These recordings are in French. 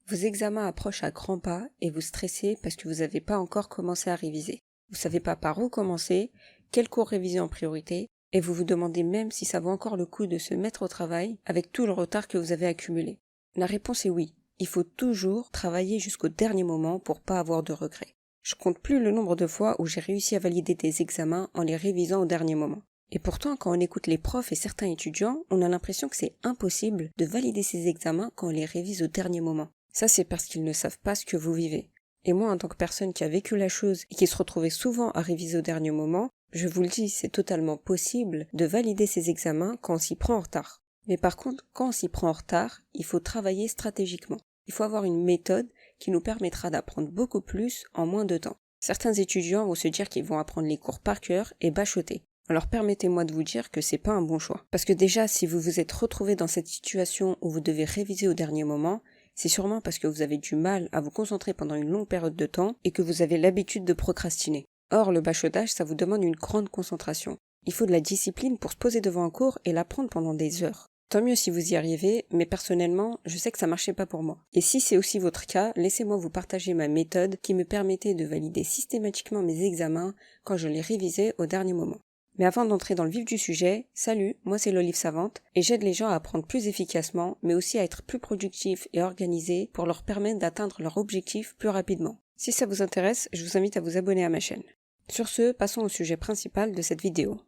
Vos examens approchent à grands pas et vous stressez parce que vous n'avez pas encore commencé à réviser. Vous ne savez pas par où commencer, quel cours réviser en priorité, et vous vous demandez même si ça vaut encore le coup de se mettre au travail avec tout le retard que vous avez accumulé. La réponse est oui. Il faut toujours travailler jusqu'au dernier moment pour pas avoir de regrets. Je compte plus le nombre de fois où j'ai réussi à valider des examens en les révisant au dernier moment. Et pourtant, quand on écoute les profs et certains étudiants, on a l'impression que c'est impossible de valider ces examens quand on les révise au dernier moment. Ça, c'est parce qu'ils ne savent pas ce que vous vivez. Et moi, en tant que personne qui a vécu la chose et qui se retrouvait souvent à réviser au dernier moment, je vous le dis, c'est totalement possible de valider ces examens quand on s'y prend en retard. Mais par contre, quand on s'y prend en retard, il faut travailler stratégiquement. Il faut avoir une méthode qui nous permettra d'apprendre beaucoup plus en moins de temps. Certains étudiants vont se dire qu'ils vont apprendre les cours par cœur et bachoter. Alors permettez-moi de vous dire que c'est pas un bon choix. Parce que déjà, si vous vous êtes retrouvé dans cette situation où vous devez réviser au dernier moment, c'est sûrement parce que vous avez du mal à vous concentrer pendant une longue période de temps et que vous avez l'habitude de procrastiner. Or, le bachotage, ça vous demande une grande concentration. Il faut de la discipline pour se poser devant un cours et l'apprendre pendant des heures. Tant mieux si vous y arrivez, mais personnellement, je sais que ça marchait pas pour moi. Et si c'est aussi votre cas, laissez-moi vous partager ma méthode qui me permettait de valider systématiquement mes examens quand je les révisais au dernier moment. Mais avant d'entrer dans le vif du sujet, salut, moi c'est l'Olive Savante et j'aide les gens à apprendre plus efficacement, mais aussi à être plus productifs et organisés pour leur permettre d'atteindre leurs objectifs plus rapidement. Si ça vous intéresse, je vous invite à vous abonner à ma chaîne. Sur ce, passons au sujet principal de cette vidéo.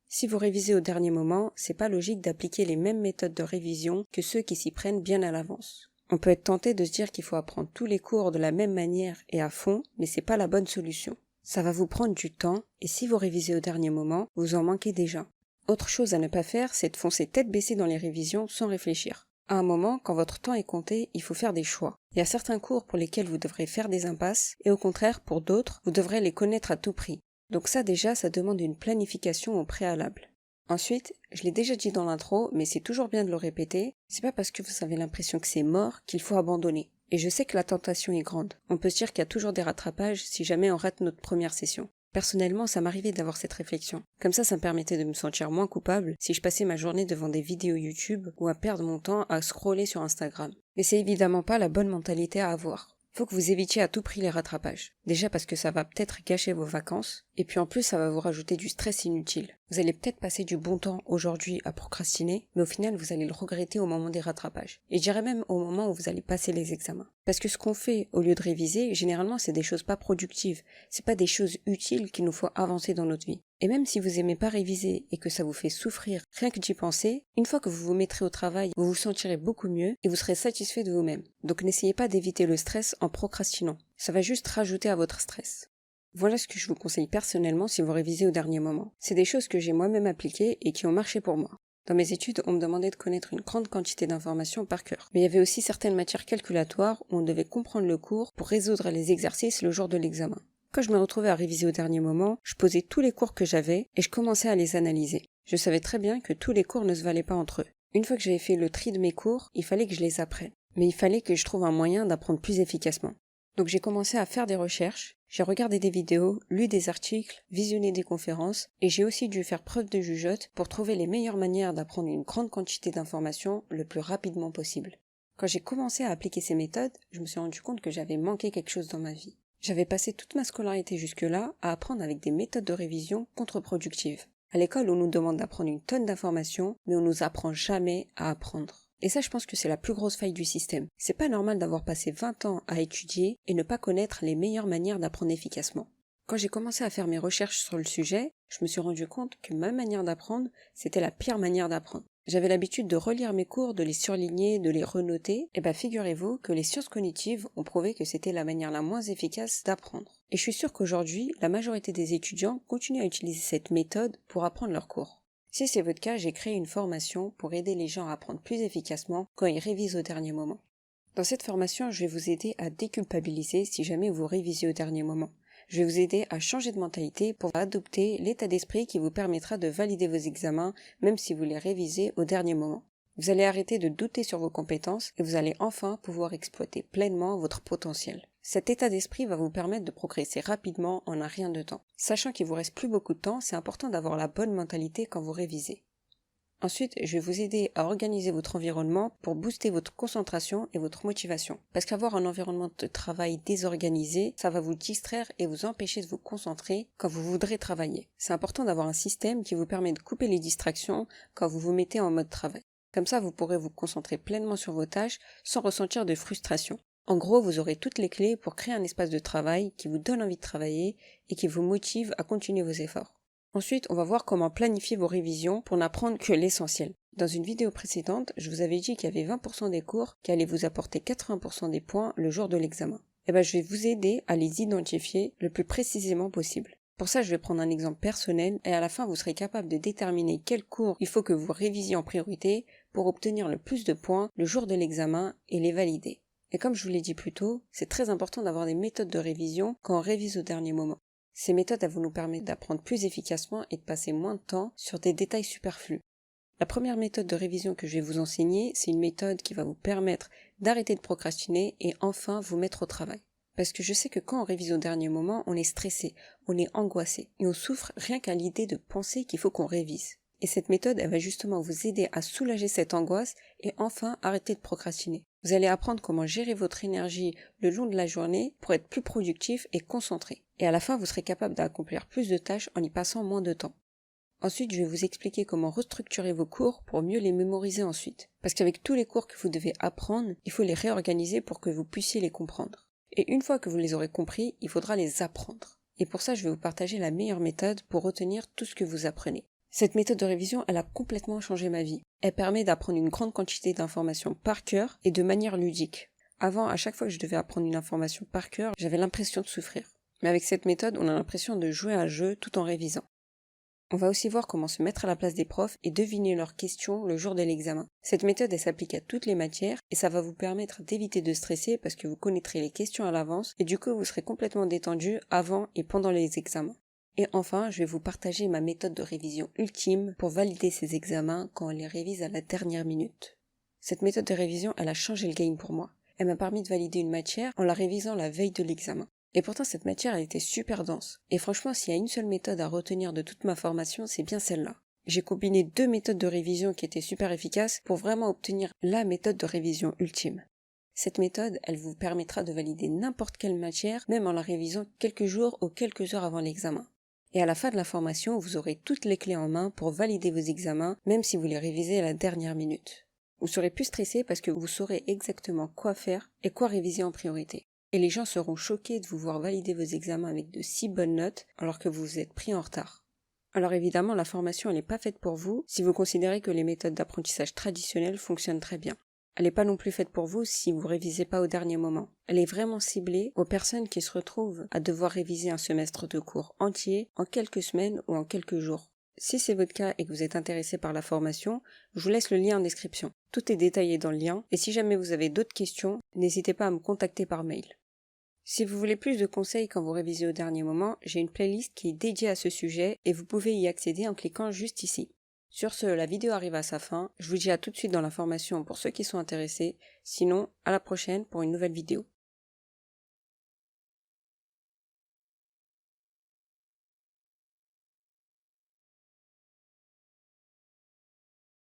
Si vous révisez au dernier moment, c'est pas logique d'appliquer les mêmes méthodes de révision que ceux qui s'y prennent bien à l'avance. On peut être tenté de se dire qu'il faut apprendre tous les cours de la même manière et à fond, mais c'est pas la bonne solution. Ça va vous prendre du temps, et si vous révisez au dernier moment, vous en manquez déjà. Autre chose à ne pas faire, c'est de foncer tête baissée dans les révisions sans réfléchir. À un moment, quand votre temps est compté, il faut faire des choix. Il y a certains cours pour lesquels vous devrez faire des impasses, et au contraire, pour d'autres, vous devrez les connaître à tout prix. Donc ça déjà, ça demande une planification au préalable. Ensuite, je l'ai déjà dit dans l'intro, mais c'est toujours bien de le répéter, c'est pas parce que vous avez l'impression que c'est mort qu'il faut abandonner. Et je sais que la tentation est grande. On peut se dire qu'il y a toujours des rattrapages si jamais on rate notre première session. Personnellement, ça m'arrivait d'avoir cette réflexion. Comme ça me permettait de me sentir moins coupable si je passais ma journée devant des vidéos YouTube ou à perdre mon temps à scroller sur Instagram. Mais c'est évidemment pas la bonne mentalité à avoir. Faut que vous évitiez à tout prix les rattrapages. Déjà parce que ça va peut-être gâcher vos vacances, et puis en plus ça va vous rajouter du stress inutile. Vous allez peut-être passer du bon temps aujourd'hui à procrastiner, mais au final vous allez le regretter au moment des rattrapages. Et je dirais même au moment où vous allez passer les examens. Parce que ce qu'on fait au lieu de réviser, généralement c'est des choses pas productives, c'est pas des choses utiles qu'il nous faut avancer dans notre vie. Et même si vous aimez pas réviser et que ça vous fait souffrir rien que d'y penser, une fois que vous vous mettrez au travail, vous vous sentirez beaucoup mieux et vous serez satisfait de vous-même. Donc n'essayez pas d'éviter le stress en procrastinant. Ça va juste rajouter à votre stress. Voilà ce que je vous conseille personnellement si vous révisez au dernier moment. C'est des choses que j'ai moi-même appliquées et qui ont marché pour moi. Dans mes études, on me demandait de connaître une grande quantité d'informations par cœur. Mais il y avait aussi certaines matières calculatoires où on devait comprendre le cours pour résoudre les exercices le jour de l'examen. Quand je me retrouvais à réviser au dernier moment, je posais tous les cours que j'avais et je commençais à les analyser. Je savais très bien que tous les cours ne se valaient pas entre eux. Une fois que j'avais fait le tri de mes cours, il fallait que je les apprenne. Mais il fallait que je trouve un moyen d'apprendre plus efficacement. Donc j'ai commencé à faire des recherches, j'ai regardé des vidéos, lu des articles, visionné des conférences, et j'ai aussi dû faire preuve de jugeote pour trouver les meilleures manières d'apprendre une grande quantité d'informations le plus rapidement possible. Quand j'ai commencé à appliquer ces méthodes, je me suis rendu compte que j'avais manqué quelque chose dans ma vie. J'avais passé toute ma scolarité jusque-là à apprendre avec des méthodes de révision contre-productives. À l'école, on nous demande d'apprendre une tonne d'informations, mais on nous apprend jamais à apprendre. Et ça, je pense que c'est la plus grosse faille du système. C'est pas normal d'avoir passé 20 ans à étudier et ne pas connaître les meilleures manières d'apprendre efficacement. Quand j'ai commencé à faire mes recherches sur le sujet, je me suis rendu compte que ma manière d'apprendre, c'était la pire manière d'apprendre. J'avais l'habitude de relire mes cours, de les surligner, de les renoter, et figurez-vous que les sciences cognitives ont prouvé que c'était la manière la moins efficace d'apprendre. Et je suis sûre qu'aujourd'hui, la majorité des étudiants continuent à utiliser cette méthode pour apprendre leurs cours. Si c'est votre cas, j'ai créé une formation pour aider les gens à apprendre plus efficacement quand ils révisent au dernier moment. Dans cette formation, je vais vous aider à déculpabiliser si jamais vous révisez au dernier moment. Je vais vous aider à changer de mentalité pour adopter l'état d'esprit qui vous permettra de valider vos examens même si vous les révisez au dernier moment. Vous allez arrêter de douter sur vos compétences et vous allez enfin pouvoir exploiter pleinement votre potentiel. Cet état d'esprit va vous permettre de progresser rapidement en un rien de temps. Sachant qu'il vous reste plus beaucoup de temps, c'est important d'avoir la bonne mentalité quand vous révisez. Ensuite, je vais vous aider à organiser votre environnement pour booster votre concentration et votre motivation. Parce qu'avoir un environnement de travail désorganisé, ça va vous distraire et vous empêcher de vous concentrer quand vous voudrez travailler. C'est important d'avoir un système qui vous permet de couper les distractions quand vous vous mettez en mode travail. Comme ça, vous pourrez vous concentrer pleinement sur vos tâches sans ressentir de frustration. En gros, vous aurez toutes les clés pour créer un espace de travail qui vous donne envie de travailler et qui vous motive à continuer vos efforts. Ensuite, on va voir comment planifier vos révisions pour n'apprendre que l'essentiel. Dans une vidéo précédente, je vous avais dit qu'il y avait 20% des cours qui allaient vous apporter 80% des points le jour de l'examen. Je vais vous aider à les identifier le plus précisément possible. Pour ça, je vais prendre un exemple personnel et à la fin, vous serez capable de déterminer quel cours il faut que vous révisiez en priorité pour obtenir le plus de points le jour de l'examen et les valider. Et comme je vous l'ai dit plus tôt, c'est très important d'avoir des méthodes de révision quand on révise au dernier moment. Ces méthodes vont nous permettre d'apprendre plus efficacement et de passer moins de temps sur des détails superflus. La première méthode de révision que je vais vous enseigner, c'est une méthode qui va vous permettre d'arrêter de procrastiner et enfin vous mettre au travail. Parce que je sais que quand on révise au dernier moment, on est stressé, on est angoissé et on souffre rien qu'à l'idée de penser qu'il faut qu'on révise. Et cette méthode, elle va justement vous aider à soulager cette angoisse et enfin arrêter de procrastiner. Vous allez apprendre comment gérer votre énergie le long de la journée pour être plus productif et concentré. Et à la fin, vous serez capable d'accomplir plus de tâches en y passant moins de temps. Ensuite, je vais vous expliquer comment restructurer vos cours pour mieux les mémoriser ensuite. Parce qu'avec tous les cours que vous devez apprendre, il faut les réorganiser pour que vous puissiez les comprendre. Et une fois que vous les aurez compris, il faudra les apprendre. Et pour ça, je vais vous partager la meilleure méthode pour retenir tout ce que vous apprenez. Cette méthode de révision, elle a complètement changé ma vie. Elle permet d'apprendre une grande quantité d'informations par cœur et de manière ludique. Avant, à chaque fois que je devais apprendre une information par cœur, j'avais l'impression de souffrir. Mais avec cette méthode, on a l'impression de jouer à un jeu tout en révisant. On va aussi voir comment se mettre à la place des profs et deviner leurs questions le jour de l'examen. Cette méthode, elle s'applique à toutes les matières et ça va vous permettre d'éviter de stresser parce que vous connaîtrez les questions à l'avance et du coup vous serez complètement détendu avant et pendant les examens. Et enfin, je vais vous partager ma méthode de révision ultime pour valider ces examens quand on les révise à la dernière minute. Cette méthode de révision, elle a changé le game pour moi. Elle m'a permis de valider une matière en la révisant la veille de l'examen. Et pourtant, cette matière, elle était super dense. Et franchement, s'il y a une seule méthode à retenir de toute ma formation, c'est bien celle-là. J'ai combiné 2 méthodes de révision qui étaient super efficaces pour vraiment obtenir la méthode de révision ultime. Cette méthode, elle vous permettra de valider n'importe quelle matière, même en la révisant quelques jours ou quelques heures avant l'examen. Et à la fin de la formation, vous aurez toutes les clés en main pour valider vos examens, même si vous les révisez à la dernière minute. Vous serez plus stressé parce que vous saurez exactement quoi faire et quoi réviser en priorité. Et les gens seront choqués de vous voir valider vos examens avec de si bonnes notes alors que vous vous êtes pris en retard. Alors évidemment, la formation elle n'est pas faite pour vous si vous considérez que les méthodes d'apprentissage traditionnelles fonctionnent très bien. Elle n'est pas non plus faite pour vous si vous révisez pas au dernier moment. Elle est vraiment ciblée aux personnes qui se retrouvent à devoir réviser un semestre de cours entier en quelques semaines ou en quelques jours. Si c'est votre cas et que vous êtes intéressé par la formation, je vous laisse le lien en description. Tout est détaillé dans le lien et si jamais vous avez d'autres questions, n'hésitez pas à me contacter par mail. Si vous voulez plus de conseils quand vous révisez au dernier moment, j'ai une playlist qui est dédiée à ce sujet et vous pouvez y accéder en cliquant juste ici. Sur ce, la vidéo arrive à sa fin. Je vous dis à tout de suite dans la formation pour ceux qui sont intéressés. Sinon, à la prochaine pour une nouvelle vidéo.